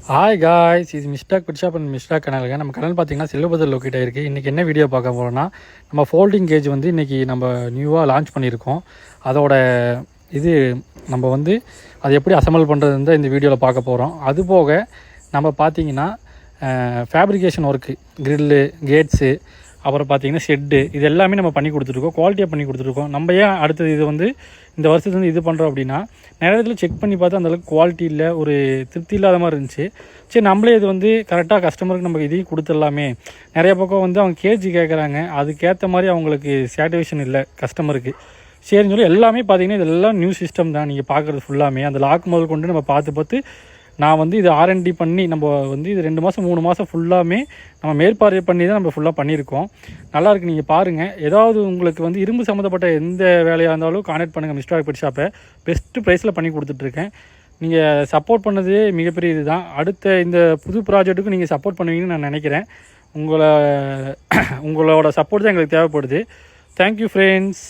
Hi guys, இது மிஸ்டாக் pet shop and மிஸ்டாக் கனலுங்க. நம்ம கனல் பார்த்தீங்கன்னா சில்வபதர் லொக்கேட் ஆகிருக்கு. இன்றைக்கி என்ன வீடியோ பார்க்க போகிறோம்னா, நம்ம ஃபோல்டிங் கேஜ் வந்து இன்றைக்கி நம்ம நியூவாக லான்ச் பண்ணியிருக்கோம். அதோட இது நம்ம வந்து அது எப்படி அசம்பிள் பண்ணுறதுன்னு தான் இந்த வீடியோவில் பார்க்க போகிறோம். அதுபோக நம்ம பார்த்தீங்கன்னா ஃபேப்ரிகேஷன் ஒர்க்கு, க்ரில்லு, கேட்ஸு, அப்புறம் பார்த்திங்கன்னா ஷெட்டு, இது எல்லாமே நம்ம பண்ணி கொடுத்துருக்கோம். குவாலிட்டியாக பண்ணி கொடுத்துருக்கோம். நம்ம ஏன் அடுத்தது இது வந்து இந்த வருஷத்துல வந்து இது பண்ணுறோம் அப்படின்னா, நிறைய இடத்துல செக் பண்ணி பார்த்தா அந்தளவுக்கு குவாலிட்டி இல்லை, ஒரு திருப்தி இல்லாத மாதிரி இருந்துச்சு. சரி, நம்மளே இது வந்து கரெக்டாக கஸ்டமருக்கு நம்ம இதையும் கொடுத்துடலாமே. நிறைய பக்கம் வந்து அவங்க கேஜி கேட்குறாங்க, அதுக்கேற்ற மாதிரி அவங்களுக்கு சாட்டிஸ்ஃபேக்ஷன் இல்லை கஸ்டமருக்கு. சரின்னு சொல்லி எல்லாமே பார்த்திங்கன்னா இதெல்லாம் நியூ சிஸ்டம் தான். நீங்கள் பார்க்குறது ஃபுல்லாமே அந்த லாக் முதல் கொண்டு நம்ம பார்த்து நான் வந்து இது R&D பண்ணி நம்ம வந்து இது 2 மாதம் 3 மாதம் ஃபுல்லாமே நம்ம மேற்பார்வை பண்ணி தான் நம்ம ஃபுல்லாக பண்ணியிருக்கோம். நல்லாயிருக்கு, நீங்கள் பாருங்கள். ஏதாவது உங்களுக்கு வந்து இரும்பு சம்மந்தப்பட்ட எந்த வேலையாக இருந்தாலும் கான்டாக்ட் பண்ணுங்கள். மிஸ்டாக் பெட் ஷாப்பை பெஸ்ட்டு ப்ரைஸில் பண்ணி கொடுத்துட்ருக்கேன். நீங்கள் சப்போர்ட் பண்ணதே மிகப்பெரிய இது தான். அடுத்த இந்த புது ப்ராஜெக்ட்டுக்கும் நீங்கள் சப்போர்ட் பண்ணுவீங்கன்னு நான் நினைக்கிறேன். உங்களோட சப்போர்ட் தான் எங்களுக்கு தேவைப்படுது. Thank you friends.